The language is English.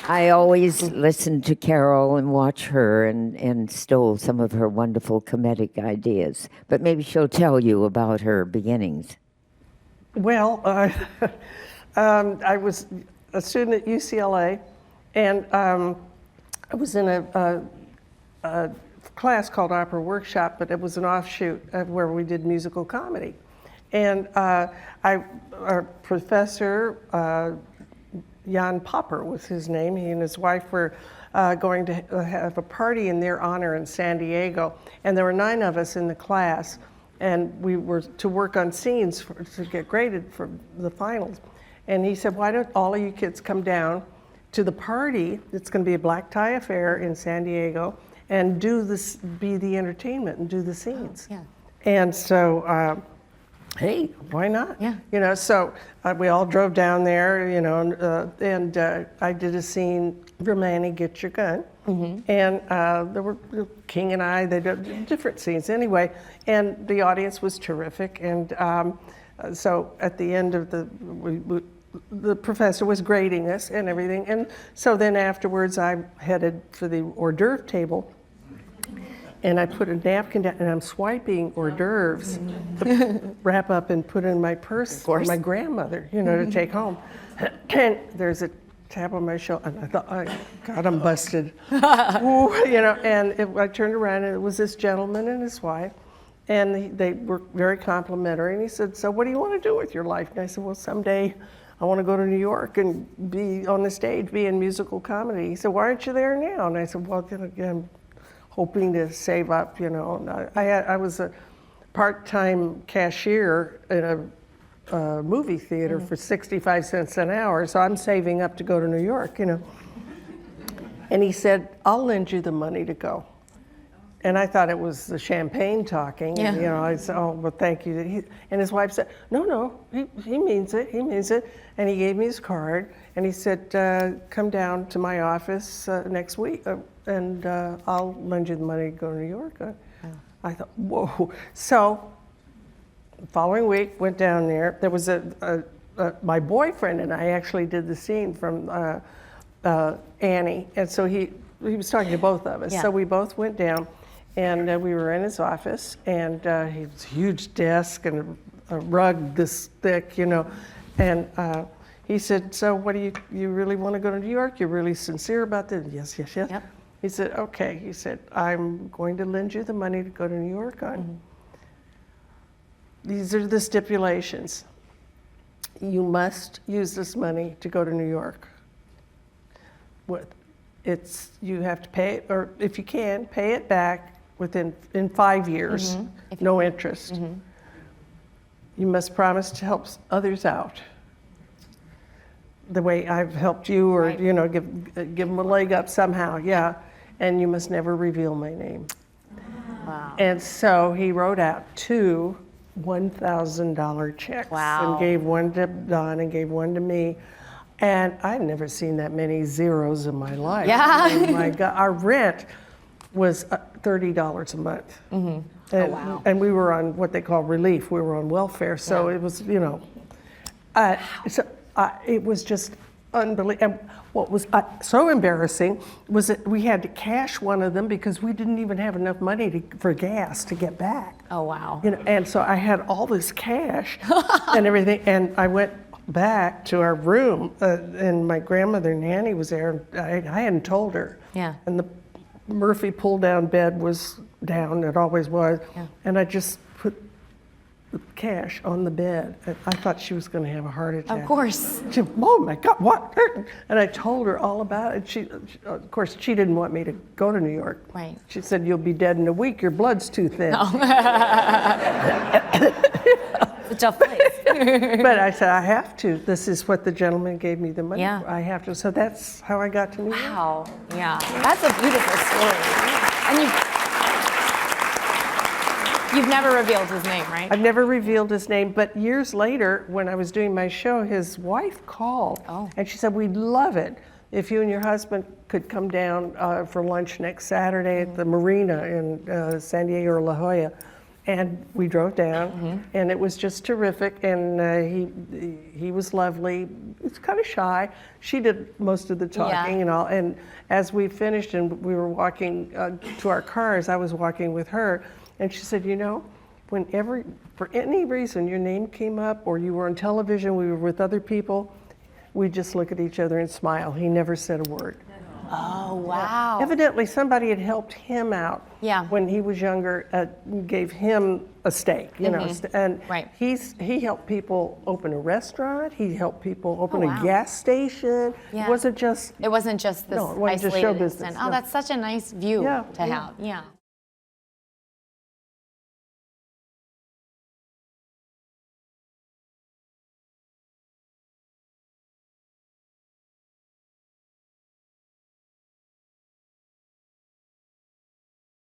I always listen to Carol and watch her and stole some of her wonderful comedic ideas. But maybe she'll tell you about her beginnings. Well, I was a student at UCLA, and I was in a class called Opera Workshop, but it was an offshoot of where we did musical comedy. And our professor, Jan Popper was his name. He and his wife were going to have a party in their honor in San Diego. And there were 9 of us in the class, and we were to work on scenes to get graded for the finals. And he said, why don't all of you kids come down to the party? It's going to be a black tie affair in San Diego, and do this, be the entertainment and do the scenes. Oh, yeah. And so, hey, why not? Yeah. You know, so we all drove down there, you know, and I did a scene, Romani, Get Your Gun. Mm-hmm. And there were King and I, they did different scenes anyway, and the audience was terrific. And so at the end of the professor was grading us and everything. And so then afterwards I headed for the hors d'oeuvre table, and I put a napkin down, and I'm swiping hors d'oeuvres to wrap up and put in my purse for my grandmother, you know, to take home. And there's a tap on my shoulder, and I thought, oh, God, I'm busted. Ooh, you know, and I turned around, and it was this gentleman and his wife, and they were very complimentary. And he said, so what do you want to do with your life? And I said, well, someday I want to go to New York and be on the stage, be in musical comedy. He said, why aren't you there now? And I said, well, I'm hoping to save up, you know. And I was a part-time cashier in a movie theater for 65 cents an hour, so I'm saving up to go to New York, you know. And he said, I'll lend you the money to go. And I thought it was the champagne talking. Yeah. And, you know, I said, oh, well, thank you. And his wife said, no, he means it, he means it. And he gave me his card, and he said, come down to my office next week, and I'll lend you the money to go to New York. I thought, whoa. So the following week, went down there. There was my boyfriend and I actually did the scene from Annie. And so he was talking to both of us. Yeah. So we both went down, and we were in his office, and he had a huge desk and a rug this thick, you know. And he said, so what do you really want to go to New York? You're really sincere about this? Yes. Yep. He said, okay. He said, I'm going to lend you the money to go to New York on. Mm-hmm. These are the stipulations. You must use this money to go to New York. You have to pay it, or if you can, pay it back in 5 years, no interest. Mm-hmm. You must promise to help others out the way I've helped you, or right. You know, give them a leg up somehow, yeah. And you must never reveal my name. Wow. And so he wrote out 2 $1,000 checks. Wow. And gave one to Don and gave one to me. And I'd never seen that many zeros in my life. Yeah. Oh my God. Our rent was $30 a month. Mm-hmm. And, wow. And we were on what they call relief. We were on welfare. So it was, you know, it was just unbelievable. And what was so embarrassing was that we had to cash one of them because we didn't even have enough money for gas to get back. Oh, wow. You know, and so I had all this cash and everything, and I went back to our room, and my grandmother Nanny was there. And I hadn't told her. Yeah. And the Murphy pull-down bed was down. It always was. Yeah. And I just put the cash on the bed. And I thought she was going to have a heart attack. Of course. She, oh my God, what? And I told her all about it. She, of course, she didn't want me to go to New York. Right. She said, "You'll be dead in a week. Your blood's too thin." No. It's a tough place. But I said, I have to. This is what the gentleman gave me the money Yeah. for. I have to. So that's how I got to New York. Wow. Yeah. That's a beautiful story. And you've never revealed his name, right? I've never revealed his name, but years later, when I was doing my show, his wife called, and she said, "We'd love it if you and your husband could come down for lunch next Saturday at the marina in San Diego or La Jolla." And we drove down, and it was just terrific. And he was lovely. He's kind of shy. She did most of the talking and all. And as we finished and we were walking to our cars, I was walking with her, and she said, you know, whenever, for any reason, your name came up or you were on television, we were with other people, we just look at each other and smile. He never said a word. Oh, wow. Evidently, somebody had helped him out when he was younger, gave him a stake, you know, and he helped people open a restaurant. He helped people open a gas station. Yeah. It wasn't just this it wasn't just show isolated business. incident. Oh, that's such a nice view to have. Yeah.